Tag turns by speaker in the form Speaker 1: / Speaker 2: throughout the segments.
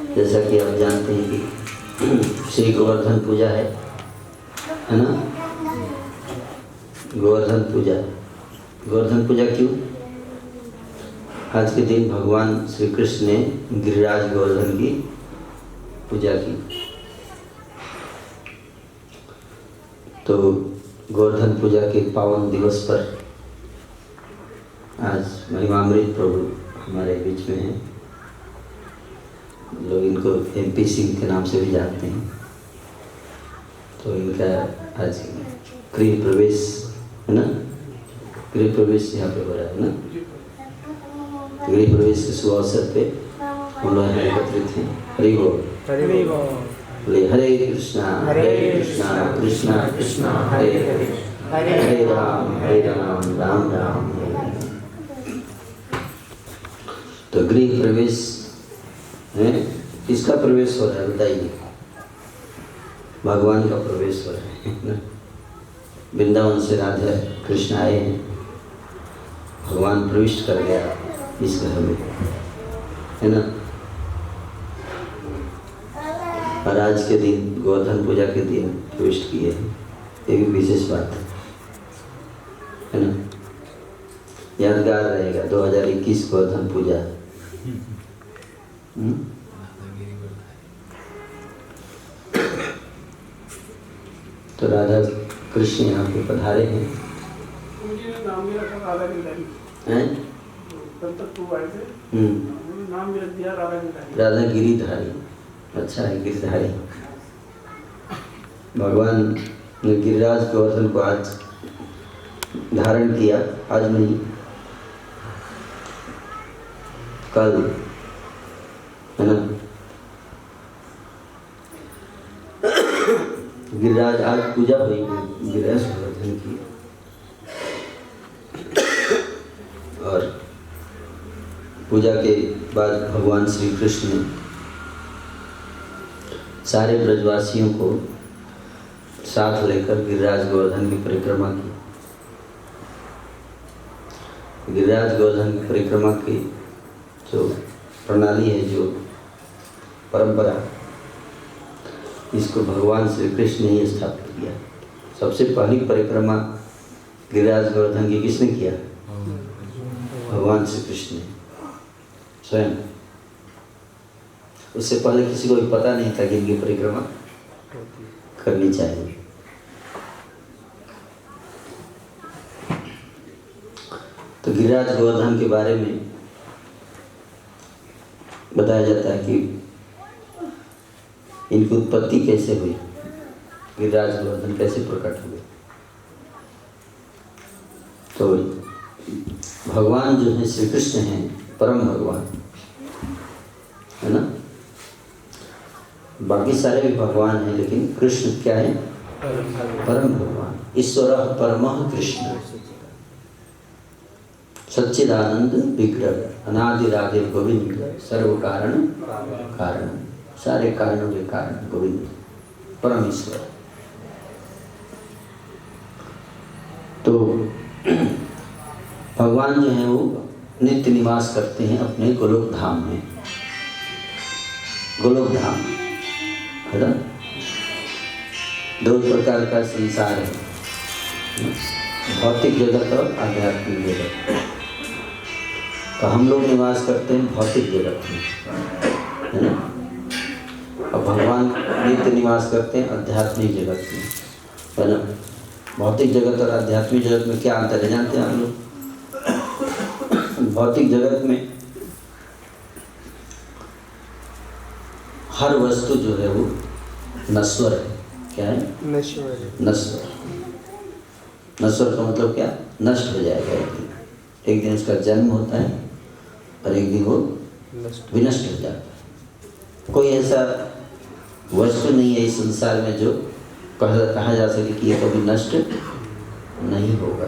Speaker 1: जैसा कि आप जानते हैं कि श्री गोवर्धन पूजा है ना। गोवर्धन पूजा, गोवर्धन पूजा क्यों? आज के दिन भगवान श्री कृष्ण ने गिरिराज गोवर्धन की पूजा की। तो गोवर्धन पूजा के पावन दिवस पर आज महिमामृत प्रभु हमारे बीच में हैं। लोग इनको MP सिंह के नाम से भी जानते हैं। तो इनका आज गृह प्रवेश है ना, गृह प्रवेश यहाँ पे हो रहा है ना। गृह प्रवेश के शुभ अवसर पे हम लोग यहाँ एकत्रित हैं। हरि बोल, हरे कृष्णा कृष्णा कृष्णा हरे हरे, हरे राम राम राम हरे हरे। तो गृह प्रवेश है, किसका प्रवेश हो रहा है बताइए? भगवान का प्रवेश हो रहा है ना। वृंदावन से राधा कृष्ण आए हैं, भगवान प्रविष्ट कर गया इस घर में, है ना। और आज के दिन गोवर्धन पूजा के दिन प्रविष्ट किए हैं, ये भी विशेष बात है ना। यादगार रहेगा 2021 गोवर्धन पूजा। तो राधा कृष्ण यहाँ पे पधारे हैं।
Speaker 2: नाम भी रखा राधा गिरधारी
Speaker 1: हैं?
Speaker 2: तब तक तू आए थे, नाम भी रख दिया राधा गिरधारी।
Speaker 1: राधा गिरिधारी, अच्छा है गिरिधारी। भगवान ने गिरिराज गोवर्धन को आज धारण किया, आज नहीं कल, है ना। गिरिराज आज पूजा हुई गिरिराज गोवर्धन की, और पूजा के बाद भगवान श्री कृष्ण ने सारे ब्रजवासियों को साथ लेकर गिरिराज गोवर्धन की परिक्रमा की। गिरिराज गोवर्धन की परिक्रमा की जो प्रणाली है, जो परंपरा, इसको भगवान श्री कृष्ण ने ही स्थापित किया। सबसे पहली परिक्रमा गिरिराज गोवर्धन की किसने किया? भगवान श्री कृष्ण ने स्वयं। उससे पहले किसी को भी पता नहीं था कि इनकी परिक्रमा करनी चाहिए। तो गिरिराज गोवर्धन के बारे में बताया जाता है कि इनकी उत्पत्ति कैसे हुई, गिरिराज गोवर्धन कैसे प्रकट हुए। तो भगवान जो है श्री कृष्ण हैं, परम भगवान, है ना। बाकी सारे भी भगवान हैं, लेकिन कृष्ण क्या है? परम भगवान। ईश्वर परमः कृष्ण, सच्चिदानंद विग्रह, अनादिरादि गोविंद, सर्व कारण कारण, सारे कारणों के कारण गोविंद, परम ईश्वर। तो भगवान जो है वो नित्य निवास करते हैं अपने गोलोक धाम में। गोलोक धाम है ना। दो प्रकार का संसार है, भौतिक जगत और आध्यात्मिक जगत। तो हम लोग निवास करते हैं भौतिक जगत में, है ना। और भगवान नित्य निवास करते हैं आध्यात्मिक जगत में, है ना। भौतिक जगत और आध्यात्मिक जगत में क्या अंतर है जानते हैं आप लोग? भौतिक जगत में हर वस्तु जो है वो नश्वर है। क्या है?
Speaker 2: नश्वर।
Speaker 1: नश्वर। नश्वर का मतलब क्या? नष्ट हो जाएगा एक दिन। एक दिन उसका जन्म होता है और एक दिन वो विनष्ट हो जाता है। कोई ऐसा वस्तु नहीं है इस संसार में जो कहा जा सके कि ये कभी नष्ट नहीं होगा,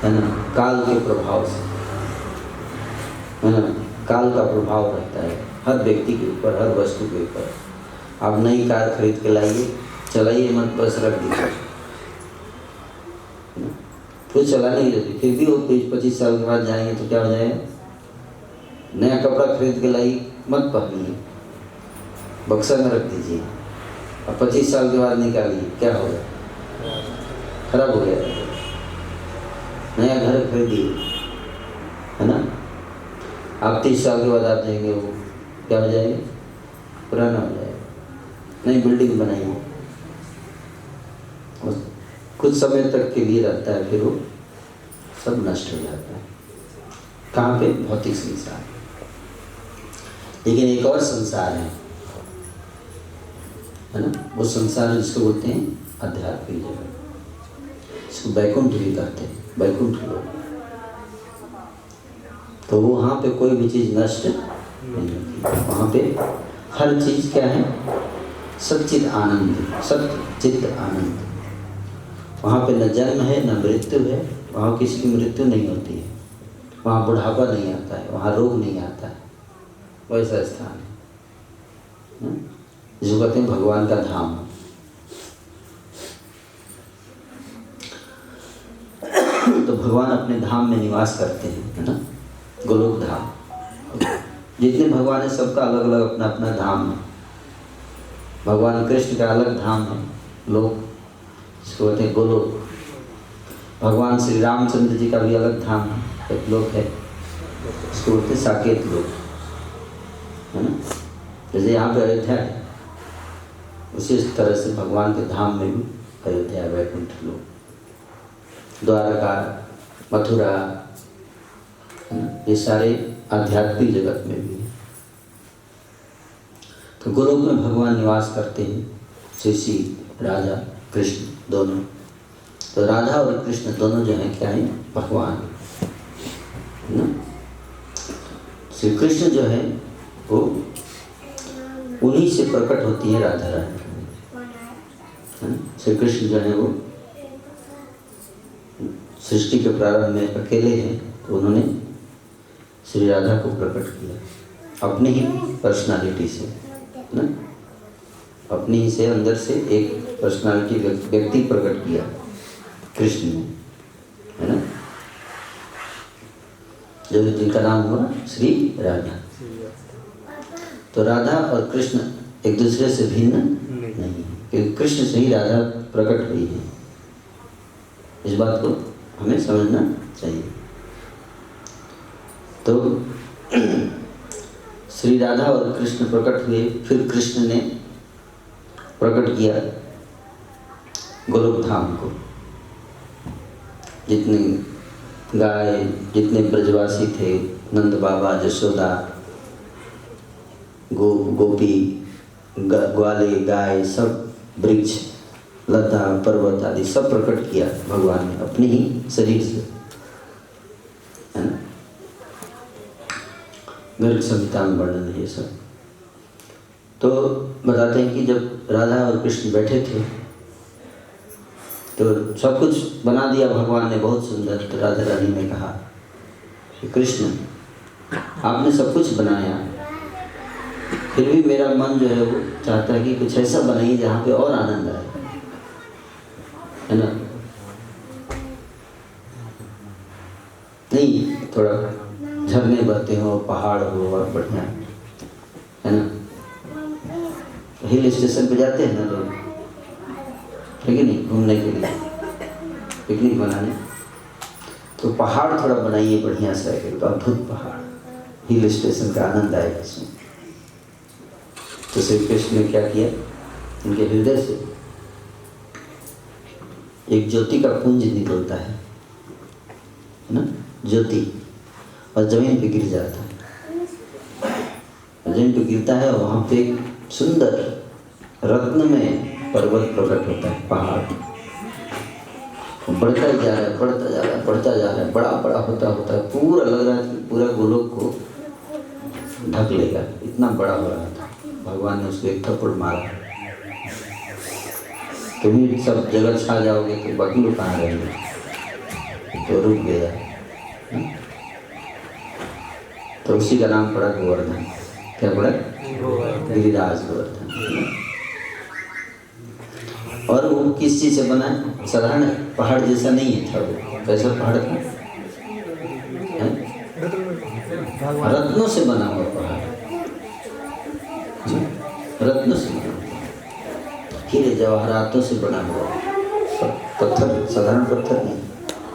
Speaker 1: है ना। काल के प्रभाव से, है ना, काल का प्रभाव रहता है हर व्यक्ति के ऊपर, हर वस्तु के ऊपर। आप नई कार खरीद के लाइए, चलाइए मत, बस रख दीजिए, फिर चलाने की जरूरत, फिर भी वो 25 साल के बाद जाएंगे तो क्या हो जाएगा? नया कपड़ा खरीद के लाई, मत पहनिए, बक्सा में रख दीजिए। अब 25 साल के बाद निकालिए, क्या होगा? खराब हो गया। नया घर खरीदिए, है ना? आप 30 साल के बाद आप जाएंगे, वो क्या हो जाएगा? पुराना हो जाएगा। नई बिल्डिंग बनाइए, कुछ समय तक के लिए रहता है, फिर वो सब नष्ट हो जाता है। कहाँ पे? भौतिक संसार। लेकिन एक और संसार है ना? वो संसार जिसको बोलते हैं आध्यात्मिक जगत, इसको बैकुंठ भी कहते हैं, बैकुंठ लोक। तो वहाँ पे कोई भी चीज़ नष्ट नहीं होती। वहाँ पे हर चीज़ क्या है? सच्चित आनंद, सच्चित आनंद। वहाँ पे न जन्म है न मृत्यु है, वहाँ किसी की मृत्यु नहीं होती है, वहाँ बुढ़ापा नहीं आता है, वहाँ रोग नहीं आता है। वैसा स्थान है जिसको कहते हैं भगवान का धाम। तो भगवान अपने धाम में निवास करते हैं, है ना? गोलोक धाम। जितने भगवान है सबका अलग अलग अपना अपना धाम है। भगवान कृष्ण का अलग धाम है, लोक, इसको कहते हैं गोलोक। भगवान श्री रामचंद्र जी का भी अलग धाम है, एक लोक है, इसको बोलते हैं साकेत लोक, है ना? जैसे यहाँ पे अयोध्या है, उसी तरह से भगवान के धाम में भी अयोध्या, वैकुंठ लोक, द्वारका, मथुरा, ये सारे आध्यात्मिक जगत में भी है। तो गोलोक में भगवान निवास करते हैं, श्री राधा कृष्ण दोनों। तो राधा और कृष्ण दोनों जो हैं क्या है? भगवान, है ना? श्री कृष्ण जो है वो उन्हीं से प्रकट होती है राधा रानी, है ना? श्री कृष्ण जो है वो सृष्टि के प्रारंभ में अकेले हैं, तो उन्होंने श्री राधा को प्रकट किया अपनी ही पर्सनालिटी से, ना? अपनी ही से अंदर से एक पर्सनालिटी व्यक्ति प्रकट किया कृष्ण ने, है ना? जो जिनका नाम हुआ श्री राधा। तो राधा और कृष्ण एक दूसरे से भिन्न नहीं है, क्योंकि कृष्ण से ही राधा प्रकट हुई है। इस बात को हमें समझना चाहिए। तो श्री राधा और कृष्ण प्रकट हुए, फिर कृष्ण ने प्रकट किया गोलोक धाम को। जितने गाय, जितने ब्रजवासी थे, नंद बाबा, जशोदा, गोपी, ग्वाले, गाय, सब वृक्ष, लता, पर्वत आदि सब प्रकट किया भगवान ने अपने ही शरीर से, है ना? गर्ग संहिता में वर्णन है ये सब। तो बताते हैं कि जब राधा और कृष्ण बैठे थे तो सब कुछ बना दिया भगवान ने बहुत सुंदर। तो राधा रानी ने कहा कि कृष्ण, आपने सब कुछ बनाया, फिर भी मेरा मन जो है वो चाहता है कि कुछ ऐसा बनाइए जहाँ पे और आनंद आए, है ना? नहीं, थोड़ा झरने बहते हो, पहाड़ हो और बढ़िया, है ना? हिल स्टेशन पे जाते हैं ना लोग, लेकिन नहीं, घूमने के लिए, पिकनिक बनाने, तो पहाड़ थोड़ा बनाइए बढ़िया सा, एक अद्भुत पहाड़, हिल स्टेशन का आनंद आएगा इसमें। तो श्री कृष्ण ने क्या किया? उनके हृदय से एक ज्योति का पुंज निकलता है ना, ज्योति, और जमीन पे गिर जाता है। जमीन पे गिरता है और वहाँ पे एक सुंदर रत्न में पर्वत प्रकट होता है, पहाड़ बढ़ता जा रहा है, बढ़ता जा रहा है, बढ़ता जा रहा है, बड़ा बड़ा होता होता है, पूरा लग रहा है कि पूरा गोलोक को ढक लेगा, इतना बड़ा हो रहा था। भगवान ने उसको एक थप्पड़ मारा, तुम्हें सब जगह छा जाओगे तो बाकी लोग कहाँ रहेंगे? तो रुक गया। तो उसी का नाम पड़ा गोवर्धन। क्या पड़ा? गिरिराज गोवर्धन। और वो किस चीज़ से बना है? साधारण पहाड़ जैसा नहीं है था वो। कैसा पहाड़ था? रत्नों से बना हुआ पहाड़, रत्नों से बना हुआ, हीरे जवाहरातों से बना हुआ पत्थर, साधारण पत्थर नहीं,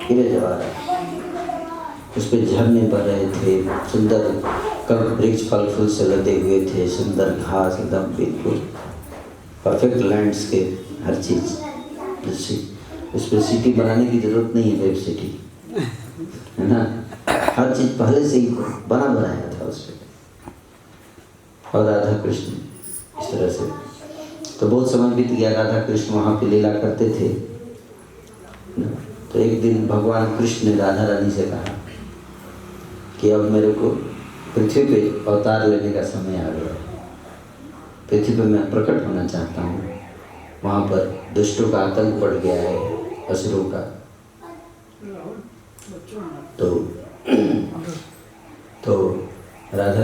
Speaker 1: हीरे जवाहरात। उस पर झरने बह रहे थे, सुंदर कल्प वृक्ष फल फूल से लदे हुए थे, सुंदर घास, एकदम बिल्कुल परफेक्ट लैंडस्केप, हर चीज़। उस पर सिटी बनाने की जरूरत नहीं है, वेब सिटी है ना, हर चीज़ पहले से ही बना बनाया था उस पर। और राधा कृष्ण इस तरह से, तो बहुत समय बीत गया, राधा कृष्ण वहाँ पे लीला करते थे। तो एक दिन भगवान कृष्ण ने राधा रानी से कहा कि अब मेरे को पृथ्वी पे अवतार लेने का समय आ गया, पृथ्वी पे मैं प्रकट होना चाहता हूँ। वहाँ पर दुष्टों का आतंक बढ़ गया है, असुरों का। तो राधा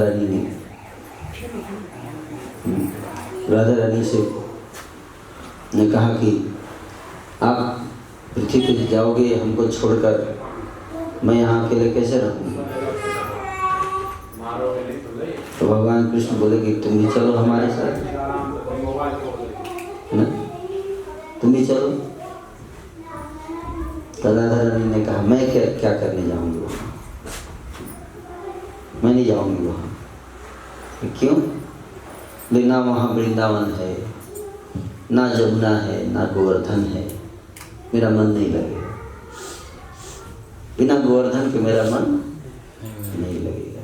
Speaker 1: रानी से ने कहा कि आप पृथ्वी पे जाओगे हमको छोड़कर, मैं यहाँ अकेले कैसे रहूँगा। तो भगवान कृष्ण बोले कि तुम भी चलो हमारे साथ, है ना, तुम भी चलो। तो राधा रानी ने कहा मैं क्या करने जाऊँगी वहाँ, मैं नहीं जाऊँगी वहाँ। क्यों? ना वहाँ वृंदावन है, ना जमुना है, ना गोवर्धन है, मेरा मन नहीं लगेगा। बिना गोवर्धन के मेरा मन नहीं लगेगा,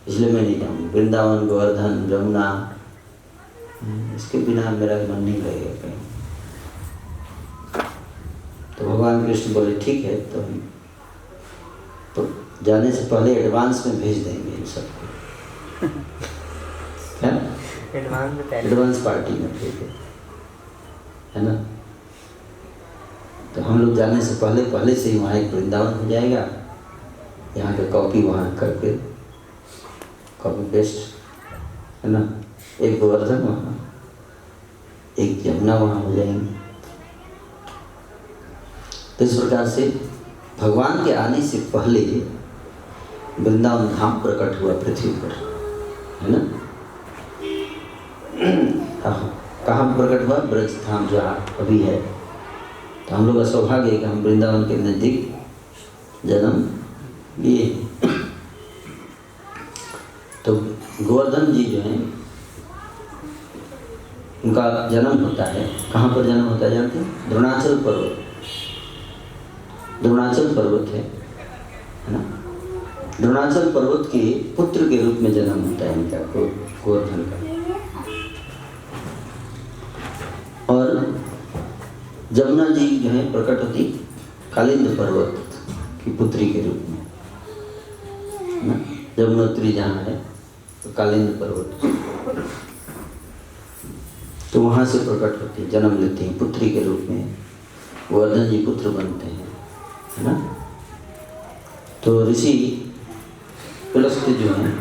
Speaker 1: इसलिए मैं नहीं जाऊँगी। वृंदावन, गोवर्धन, जमुना, इसके बिना मेरा मन नहीं लगेगा कहीं। तो भगवान कृष्ण बोले ठीक है, तो जाने से पहले एडवांस में भेज देंगे इन सबको। क्या? एडवांस पार्टी में भेजे, है ना। तो हम लोग जाने से पहले से ही वहाँ एक वृंदावन हो जाएगा, यहाँ का कॉपी वहाँ करके कॉपी पेस्ट, है ना, एक गोवर्धन वहाँ, एक यमुना वहाँ हो जाएंगे। तो इस प्रकार से भगवान के आने से पहले वृंदावन धाम प्रकट हुआ पृथ्वी पर, है ना। कहाँ प्रकट हुआ? ब्रज धाम जहाँ अभी है। तो हम लोग का सौभाग्य है कि हम वृंदावन के नज़दीक जन्म लिए। तो गोवर्धन जी जो हैं, उनका जन्म होता है, कहाँ पर जन्म होता है जानते हैं? द्रोणाचल पर्वत, द्रोणाचल पर्वत है ना। द्रोणाचल पर्वत के पुत्र के रूप में जन्म होता है इनका, गोवर्धन का। और जमुना जी जो है प्रकट होती कालिंद पर्वत की पुत्री के रूप में, है ना। जमुनोत्री जहाँ है तो कालिंद पर्वत, तो वहाँ से प्रकट होती है, जन्म लेती हैं पुत्री के रूप में, गोवर्धन जी पुत्र बनते हैं, है ना। तो ऋषि पुलस्त्य जो हैं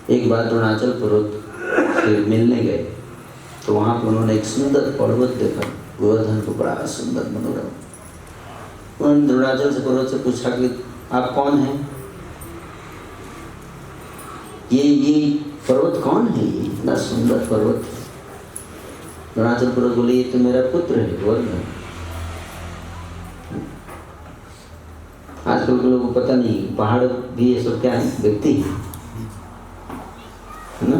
Speaker 1: एक बार द्रोणाचल पर्वत से मिलने गए, तो वहाँ पर उन्होंने एक सुंदर पर्वत देखा, गोवर्धन को बड़ा सुंदर मनोरम। उन्होंने द्रोणाचल से पर्वत से पूछा कि आप कौन हैं? ये पर्वत कौन है? ये इतना सुंदर पर्वत है। द्रोणाचल पर्वत बोले ये तो मेरा पुत्र है गोवर्धन। आजकल के लोगों को पता नहीं, पहाड़ भी ये सब क्या है? व्यक्ति है ना।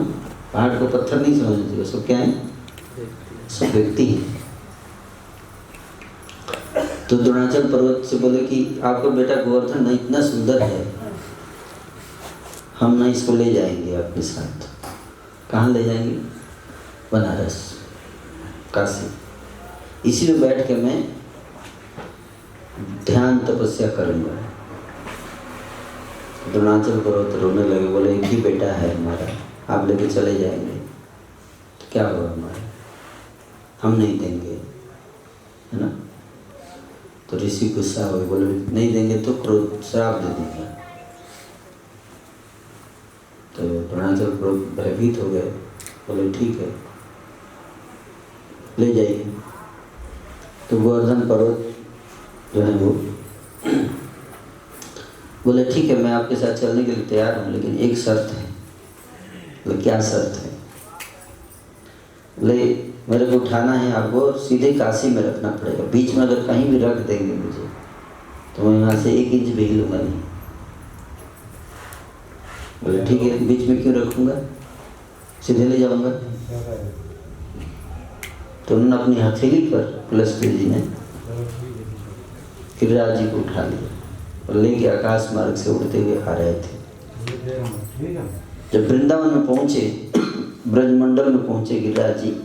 Speaker 1: पहाड़ को पत्थर नहीं समझते, वो सब क्या है? सब व्यक्ति है। तो द्रोणाचल पर्वत से बोले कि आपका बेटा गोवर्धन ना इतना सुंदर है, हम ना इसको ले जाएंगे अपने साथ। कहाँ ले जाएंगे? बनारस, काशी। इसी में बैठ के मैं ध्यान तपस्या करूँगा। द्रोणाचल पर्वत रोने लगे, बोले एक ही बेटा है हमारा, आप लेके चले जाएंगे तो क्या होगा हमारा? हम नहीं देंगे, है ना। तो ऋषि गुस्सा हो गए, बोले नहीं देंगे तो क्रोध श्राप दे देंगे। तो द्रोणाचल पर्वत भयभीत हो गए, बोले ठीक है ले जाइए। तो गोवर्धन पर्वत जो है वो बोले ठीक है, मैं आपके साथ चलने के लिए तैयार हूँ, लेकिन एक शर्त है। बोले क्या शर्त है? बोले मेरे को उठाना है आपको और सीधे काशी में रखना पड़ेगा। बीच में अगर कहीं भी रख देंगे मुझे तो मैं यहाँ से 1 इंच भी हिलूंगा नहीं। बोले ठीक है, बीच में क्यों रखूँगा, सीधे ले जाऊँगा। तो उन्होंने अपनी हथेली पर पुलस्त्य जी ने गिरिराज जी को उठा लिया और लेके आकाश मार्ग से उड़ते हुए आ रहे थे। जब वृंदावन में पहुँचे, ब्रजमंडल में पहुँचे गिरिराज जी,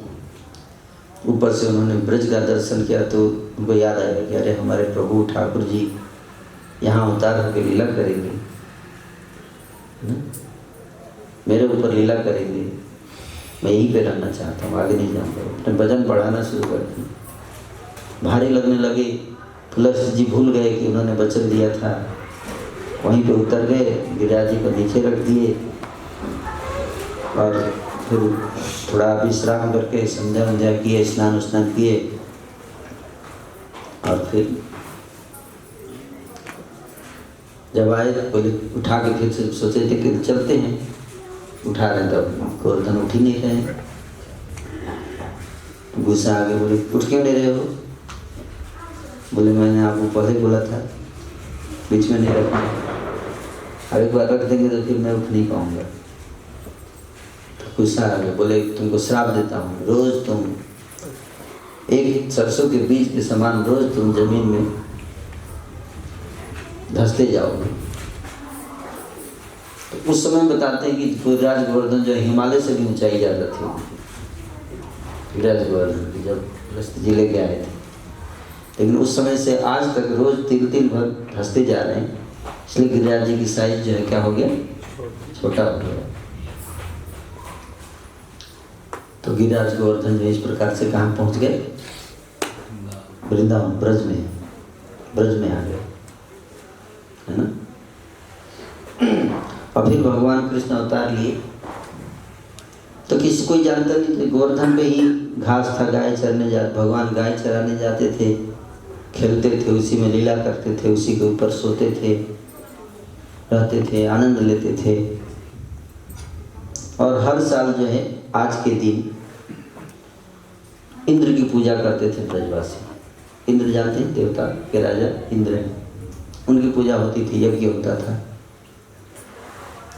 Speaker 1: ऊपर से उन्होंने ब्रज का दर्शन किया तो उनको याद आया कि अरे हमारे प्रभु ठाकुर जी यहाँ उतार होकर लीला करेंगे, मेरे ऊपर लीला करेंगे, मैं यहीं पे रहना चाहता हूँ, आगे नहीं जाऊँगा। अपने भजन पढ़ाना शुरू कर दिया। भारी लगने लगे। पुलस्त्य जी भूल गए कि उन्होंने वचन दिया था, वहीं पे उतर गए, गिरिराज जी को नीचे रख दिए और फिर थोड़ा विश्राम करके संध्या वंध्या किए, स्नान किए और फिर जब आए बोले उठा के फिर से सोचे थे कि चलते हैं, उठा रहे तब गोवर्धन उठ ही नहीं रहे। गुस्सा आ गया, बोले उठ क्यों नहीं रहे हो? बोले मैंने आपको पहले बोला था बीच में नहीं रखना, अब एक बार रख देंगे तो फिर मैं उठ नहीं पाऊंगा। तो गुस्सा आ गया, बोले तुमको श्राप देता हूँ, रोज तुम एक सरसों के बीज के समान रोज तुम जमीन में धंसते जाओगे। तो उस समय बताते हैं कि गिरिराज गोवर्धन जो हिमालय से भी ऊंचाई ज़्यादा थी। गिरिराज गोवर्धन की जब पुलस्त्य जी लेके आए थे, लेकिन उस समय से आज तक रोज तिल भर धंसते जा रहे हैं, इसलिए गिरिराज जी की साइज जो है क्या हो गया, छोटा हो गया। तो गिरिराज गोवर्धन जो इस प्रकार से कहाँ पहुँच गए, वृंदावन ब्रज में आ गए, है ना। और फिर भगवान कृष्ण अवतार लिए तो किसी कोई जानता नहीं थे। गोवर्धन पे ही घास था, गाय चरने जाते, भगवान गाय चराने जाते थे, खेलते थे, उसी में लीला करते थे, उसी के ऊपर सोते थे, रहते थे, आनंद लेते थे। और हर साल जो है आज के दिन इंद्र की पूजा करते थे ब्रजवासी। इंद्र जानते हैं, देवता के राजा इंद्र हैं, उनकी पूजा होती थी, यज्ञ होता था।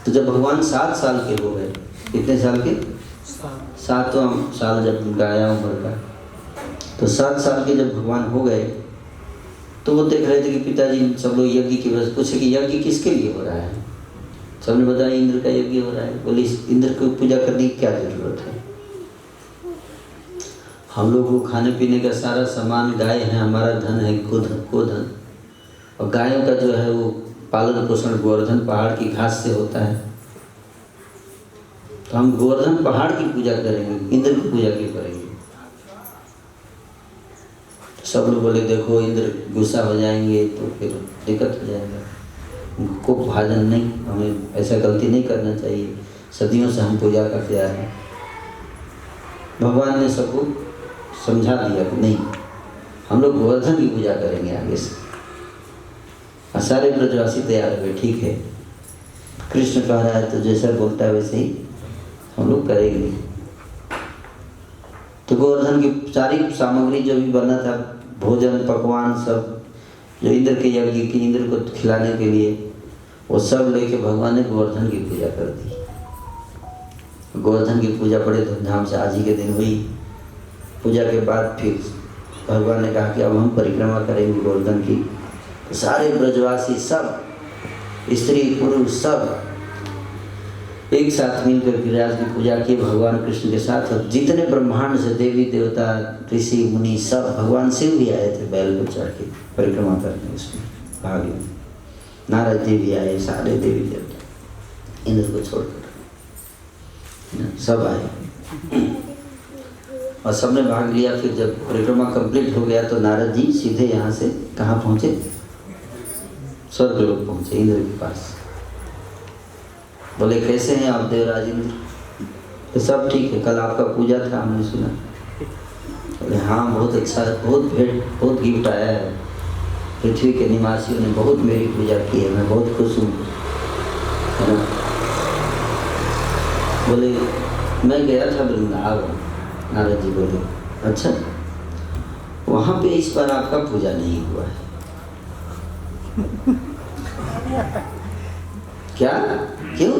Speaker 1: तो जब भगवान 7 साल के हो गए, कितने साल के, 7वां साल जब गाया उम्र का, तो 7 साल के जब भगवान हो गए तो वो देख रहे थे कि पिताजी सब लोग यज्ञ की वजह से पूछे कि यज्ञ किसके लिए हो रहा है। सबने बताया इंद्र का यज्ञ हो रहा है। बोले इंद्र को पूजा करने की क्या जरूरत है, हम लोग को खाने पीने का सारा सामान गाय है, हमारा धन है, गोधन, और गायों का जो है वो पालन पोषण गोवर्धन पहाड़ की घास से होता है। तो हम गोवर्धन पहाड़ की पूजा करेंगे, इंद्र की पूजा क्यों करेंगे। सब लोग बोले देखो इंद्र गुस्सा हो जाएंगे तो फिर दिक्कत हो जाएगा, उनको भाजन नहीं, हमें ऐसा गलती नहीं करना चाहिए, सदियों से हम पूजा करते आ रहे हैं। भगवान ने सबको समझा दिया कि नहीं, हम लोग गोवर्धन की पूजा करेंगे आगे से। और सारे ब्रजवासी तैयार हुए, ठीक है कृष्ण कह रहा है तो जैसा बोलता है वैसे ही हम लोग करेंगे। तो गोवर्धन की सारी सामग्री जो भी बना था, भोजन पकवान सब जो इंद्र के यज्ञ की, इंद्र को खिलाने के लिए, वो सब लेके भगवान ने गोवर्धन की पूजा कर दी। गोवर्धन की पूजा बड़े धूमधाम से आज ही के दिन हुई। पूजा के बाद फिर भगवान ने कहा कि अब हम परिक्रमा करेंगे गोवर्धन की। तो सारे ब्रजवासी सब, स्त्री पुरुष सब एक साथ मिलकर गिरिराज की पूजा की भगवान कृष्ण के साथ। और जितने ब्रह्मांड से देवी देवता ऋषि मुनि सब, भगवान शिव भी आए थे बैल पर चढ़ के परिक्रमा करने, उसमें भाग लिए। नारद जी भी आए, सारे देवी देवता इंद्र को छोड़कर सब आए और सबने भाग लिया। फिर जब परिक्रमा कंप्लीट हो गया तो नारद जी सीधे यहाँ से कहाँ पहुँचे, स्वर्ग लोक पहुँचे, इंद्र के पास। बोले कैसे हैं आप देवराज इंद्र? तो सब ठीक है, कल आपका पूजा था हमने सुना। बोले हाँ बहुत अच्छा, बहुत भेंट बहुत गिफ्ट आया है, पृथ्वी के निवासियों ने बहुत मेरी पूजा की है, मैं बहुत खुश हूँ, है ना। बोले मैं गया था वृंदावन। नारद जी बोले अच्छा, वहाँ पे इस बार आपका पूजा नहीं हुआ है। क्या, क्यों?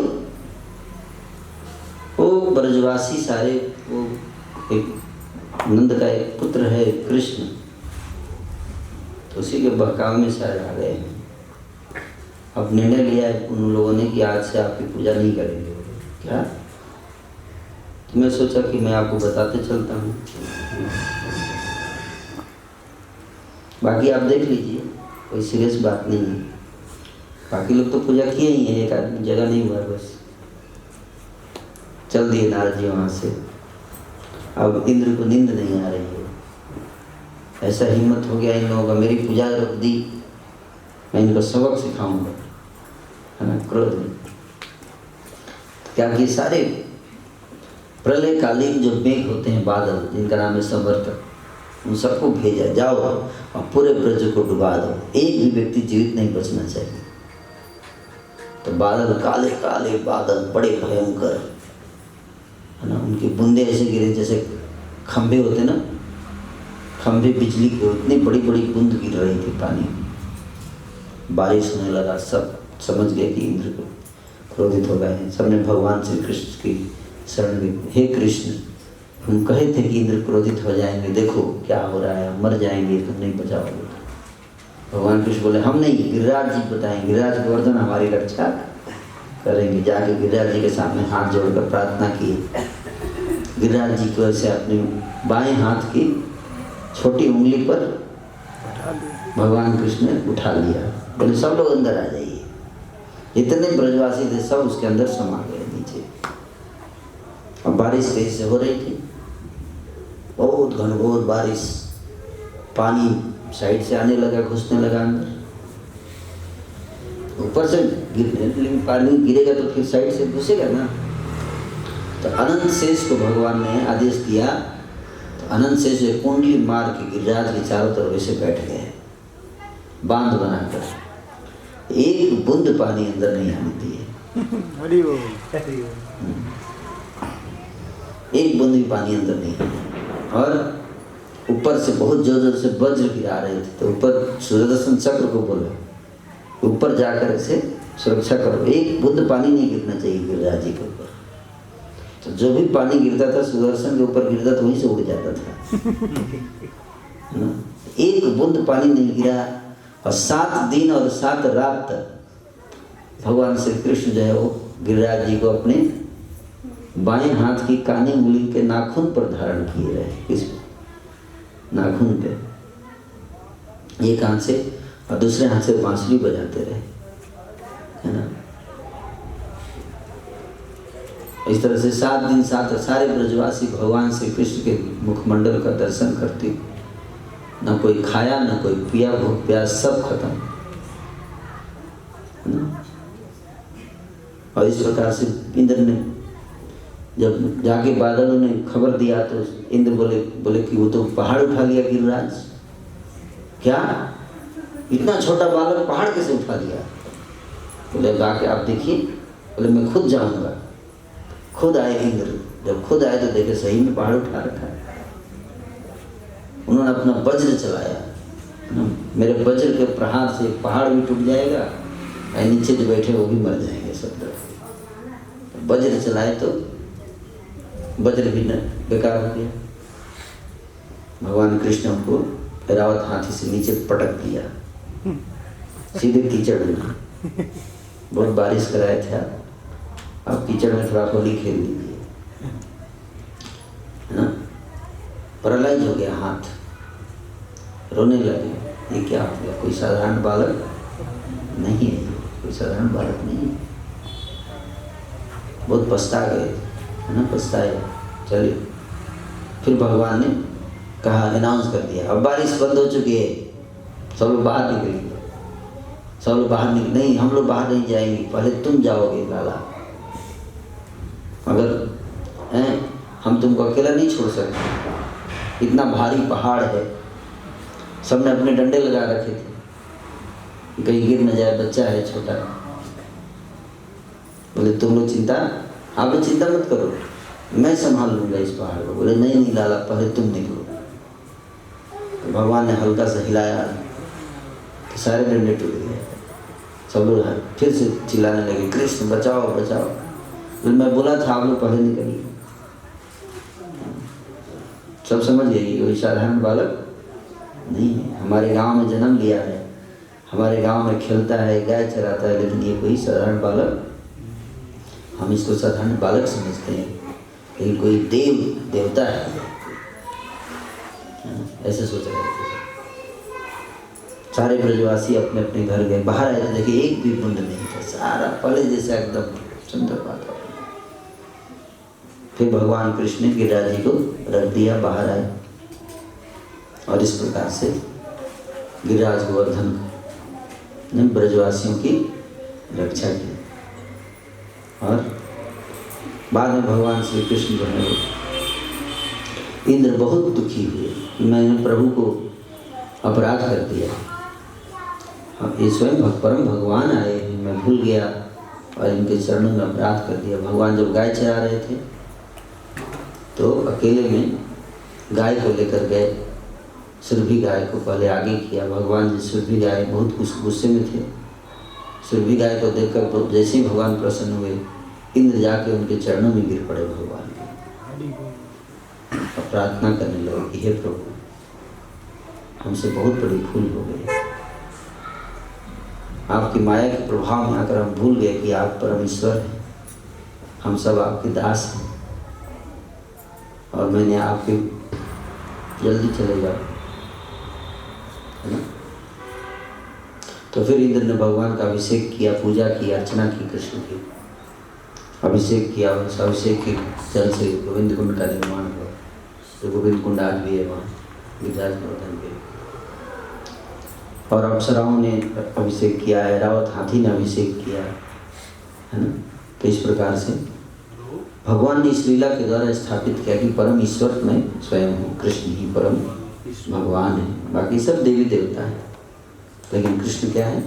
Speaker 1: वो ब्रजवासी सारे, वो एक नंद का एक पुत्र है कृष्ण, तो उसी के बहकाव में सारे आ गए हैं। अब निर्णय लिया है उन लोगों ने कि आज से आपकी पूजा नहीं करेंगे। क्या? तो मैं सोचा कि मैं आपको बताते चलता हूँ, बाकी आप देख लीजिए, कोई सीरियस बात नहीं है। बाकी लोग तो पूजा किए ही हैं, एक आदमी जगह नहीं हुआ, बस चल दिए नारद जी वहाँ से। अब इंद्र को नींद नहीं आ रही है, ऐसा हिम्मत हो गया इन लोगों का, मेरी पूजा रोक दी, मैं इनको सबक सिखाऊंगा, है ना, क्रोध में। क्या कि सारे प्रलयकालीन जो मेघ होते हैं, बादल, जिनका नाम है संवर्तक, उन सबको भेजा, जाओ और पूरे ब्रज को डुबा दो, एक भी व्यक्ति जीवित नहीं बचना चाहिए। तो बादल, काले काले बादल, बड़े भयंकर, है ना, उनकी बूंदे ऐसे गिरे जैसे खंभे होते ना, खंभे बिजली के, उतनी बड़ी बड़ी बूंद गिर रही थी पानी में। बारिश होने लगा, सब समझ गए कि इंद्र को क्रोधित हो गए हैं। सबने भगवान श्री कृष्ण की शरण में, हे कृष्ण, हम कहे थे कि इंद्र क्रोधित हो जाएंगे, देखो क्या हो रहा है, हम मर जाएंगे, तुम नहीं बचाओगे। भगवान कृष्ण बोले हम नहीं, गिरिराज जी बताएंगे, गिरिराज गोवर्धन हमारी रक्षा करेंगे। जाके गिरिराज जी के सामने हाथ जोड़कर प्रार्थना की। गिरिराज जी को ऐसे अपने बाएं हाथ की छोटी उंगली पर भगवान कृष्ण ने उठा लिया। बोले सब लोग अंदर आ जाइए। जितने ब्रजवासी थे सब उसके अंदर समा गए नीचे। अब बारिश तेज से हो रही थी, बहुत घनघोर बारिश, पानी साइड से आने लगा, घुसने लगा अंदर, ऊपर से गिरने, लेकिन पानी गिरेगा तो फिर साइड से घुसेगा ना। तो अनंत शेष को भगवान ने आदेश दिया, तो अनंत शेष कुंडली मार के गिरिराज के चारों तरफ ऐसे बैठ गए, बांध बनाकर, एक बूंद पानी अंदर नहीं आने दिए। एक बूंद भी पानी अंदर नहीं आया। और ऊपर से बहुत जोर जोर से वज्र गिरा रहे थे, तो ऊपर सुदर्शन चक्र को बोले ऊपर जाकर ऐसे सुरक्षा करो, एक बूंद पानी नहीं गिरना चाहिए गिरिराज जी के ऊपर। तो जो भी पानी गिरता था सुदर्शन के ऊपर गिरता तो वहीं से उड़ जाता था, है ना। एक बूंद पानी नहीं गिरा, और 7 दिन और 7 रात तक भगवान श्री कृष्ण जो है वो गिरिराज जी को अपने बाएं हाथ की कानी उंगली के नाखून पर धारण किए रहे। किस नाखून पे, एक हाथ से, और दूसरे हाथ से बांसुरी बजाते रहे, है ना। इस तरह से 7 दिन 7 सारे ब्रजवासी भगवान श्री कृष्ण के मुखमंडल का दर्शन करते, ना कोई खाया ना कोई पिया, भूख प्यास सब खत्म, है ना। और इस प्रकार से इंद्र ने जब जाके बादलों ने खबर दिया तो इंद्र बोले कि वो तो पहाड़ उठा लिया गिरिराज। क्या, इतना छोटा बालक पहाड़ कैसे उठा लिया? बोले जाके आप देखिए। बोले मैं खुद जाऊंगा। खुद आए इंद्र, जब खुद आए तो देखे सही में पहाड़ उठा रखा है। उन्होंने अपना वज्र चलाया, मेरे वज्र के प्रहार से पहाड़ भी टूट जाएगा, और नीचे जो बैठे वो भी मर जाएंगे सब तरफ। वज्र चलाए तो वज्र भी बेकार हो गया। भगवान कृष्ण को ऐरावत हाथी से नीचे पटक दिया, सीधे कीचड़ में। बहुत बारिश कराए थे आप कीचड़ में थोड़ा होली खेल लीजिए, है ना। पैरालाइज हो गया हाथ, रोने लगे। ये क्या हो गया? कोई साधारण बालक नहीं है, कोई साधारण बालक नहीं है। बहुत पछता गए, है ना, पछताए। चलिए फिर भगवान ने कहा, अनाउंस कर दिया, अब बारिश बंद हो चुकी है, सब लोग बाहर निकलेंगे। सब लोग बाहर निकल, नहीं हम लोग बाहर नहीं जाएंगे, पहले तुम जाओगे लाला, मगर हम तुमको अकेला नहीं छोड़ सकते, इतना भारी पहाड़ है। सबने अपने डंडे लगा रखे थे, कहीं गिर न जाए, बच्चा है छोटा। बोले तुम लोग आप लोग चिंता मत करो, मैं संभाल लूंगा इस पहाड़ को। बोले नहीं नहीं लाला, पहले तुम निकलो। तो भगवान ने हल्का सा हिलाया तो सारे डंडे टूट गए। सब लोग फिर से चिल्लाने लगे, कृष्ण बचाओ बचाओ। बोले मैं बोला था आप लोग पहले निकलिए। सब समझ गए कि कोई साधारण बालक नहीं है, हमारे गांव में जन्म लिया है, हमारे गांव में खेलता है, गाय चराता है, लेकिन ये कोई साधारण बालक, हम इसको साधारण बालक समझते हैं, लेकिन कोई देवता है, ऐसे सोच रहे थे। सारे ब्रजवासी अपने अपने घर गए। बाहर आए तो देखिए एक भी बूंद नहीं था, सारा पहले जैसा एकदम सुंदर वातावरण। फिर भगवान कृष्ण ने गिरिराज जी को रख दिया, बाहर आए और इस प्रकार से गिरिराज गोवर्धन ने ब्रजवासियों की रक्षा की। और बाद में भगवान श्री कृष्ण जो है इंद्र बहुत दुखी हुए कि मैंने प्रभु को अपराध कर दिया। ये स्वयं परम भगवान आए हैं, मैं भूल गया और इनके चरणों में अपराध कर दिया। भगवान जब गाय चरा रहे थे तो अकेले में गाय को लेकर गए, सुरभि गाय को पहले आगे किया। भगवान जी सुरभि गाय बहुत गुस्से में थे। सुरभि गाय को देखकर जैसे ही भगवान प्रसन्न हुए, इंद्र जाके उनके चरणों में गिर पड़े भगवान के और प्रार्थना करने लगे कि हे प्रभु, हमसे बहुत बड़ी भूल हो गई, आपकी माया के प्रभाव में आकर हम भूल गए कि आप परमेश्वर हैं, हम सब आपके दास हैं और मैंने आपके जल्दी चले जाओ, है ना। तो फिर इंद्र ने भगवान का अभिषेक किया, पूजा की, अर्चना की, कृष्ण की अभिषेक किया। उस अभिषेक के जल से गोविंद कुंड का निर्माण हुआ। तो गोविंद कुंड आज भी है वहाँ गिरिराज गोवर्धन के। और अप्सराओं ने अभिषेक किया है, रावत हाथी ने अभिषेक किया है ना। तो इस प्रकार से भगवान ने इस लीला के द्वारा स्थापित किया कि परम ईश्वर में स्वयं हूँ, कृष्ण ही परम भगवान है, बाकी सब देवी देवता है, लेकिन कृष्ण क्या है,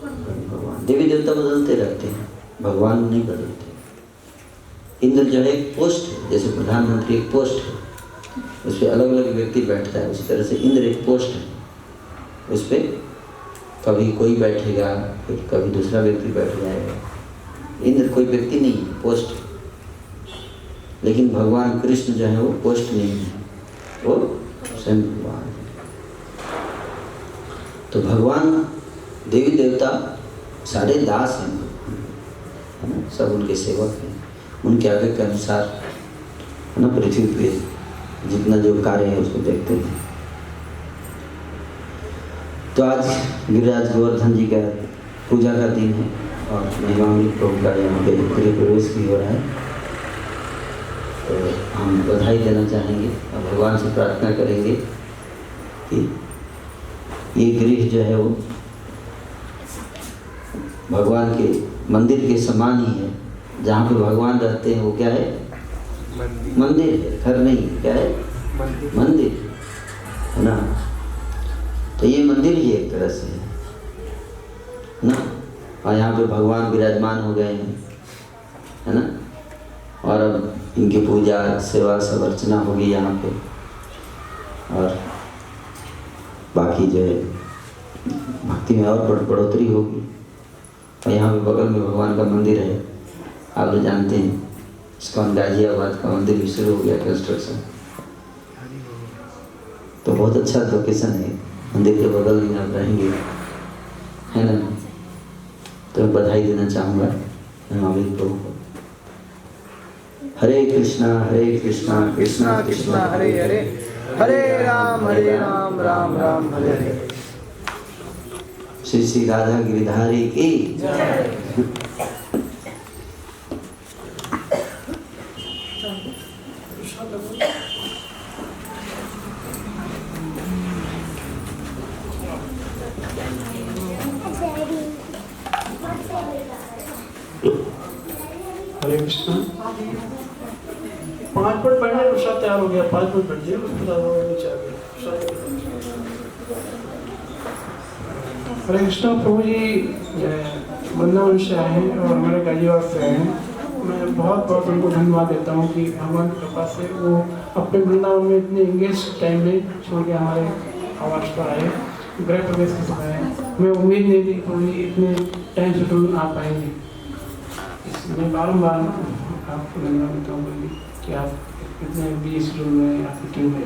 Speaker 1: भगवान। देवी देवता बदलते रहते हैं, भगवान नहीं बदलते। इंद्र जो है एक पोस्ट है, जैसे प्रधानमंत्री एक पोस्ट है, उस पर अलग अलग व्यक्ति बैठता है, उसी तरह से इंद्र एक पोस्ट है, उस पर कभी कोई बैठेगा, कभी दूसरा व्यक्ति बैठ जाएगा। इंद्र कोई व्यक्ति नहीं है, पोस्ट है। लेकिन भगवान कृष्ण जो है वो पोस्ट नहीं है, वो स्वयं भगवान है। तो भगवान देवी देवता सारे दास हैं, है ना, सब उनके सेवक हैं, उनके आगे के अनुसार, है ना, पृथ्वी पे जितना जो कार्य है उसको देखते हैं। तो आज गिरिराज गोवर्धन जी का पूजा का दिन है और महिमामृत प्रभु का यहाँ पे गृह प्रवेश भी हो रहा है। तो हम बधाई देना चाहेंगे और भगवान से प्रार्थना करेंगे कि ये गृह जो है वो भगवान के मंदिर के समान ही है। जहाँ पे भगवान रहते हैं वो क्या है, मंदिर है, घर नहीं, क्या है, मंदिर है ना। तो ये मंदिर ही एक तरह से है ना। और यहाँ पे भगवान विराजमान हो गए हैं, है ना। और अब इनकी पूजा सेवा सब अर्चना होगी यहाँ पे, और बाकी जो है भक्ति में और बढ़ोतरी होगी। और यहाँ पे बगल में भगवान का मंदिर है, आप लोग जानते हैं, इस्कॉन गाजियाबाद का मंदिर भी शुरू हो गया कंस्ट्रक्शन। तो बहुत अच्छा लोकेशन है, मंदिर के बगल में आप रहेंगे, है ना। तो मैं बधाई देना चाहूँगा अमृत प्रभु को। हरे कृष्णा कृष्णा कृष्णा
Speaker 2: हरे हरे, हरे राम राम राम हरे हरे।
Speaker 1: श्री श्री राधा गिरिधारी की जय।
Speaker 2: हरे कृष्णा। 5 मिनट पढ़ने में प्रसाद तैयार हो गया, 5 मिनट बैठ जाइए, उसके बाद नीचे आ गया। हरे कृष्णा प्रभु जी वृंदावन से आए हैं और हमारे गाजियाबाद से आए हैं। मैं बहुत बहुत उनको धन्यवाद देता हूँ कि भगवान की कृपा से वो अपने वृंदावन में इतने इंगेज टाइम में छोड़ के हमारे आवास पर आए, गृह प्रवेश के समय आए। मैं उम्मीद नहीं थी कि प्रभु जी इतने टाइम शेड्यूल आ पाएंगे। इसमें बारम्बार आपको धन्यवाद देता हूँ कि आप इतने 20 शेड्यूल में आपकी टीम में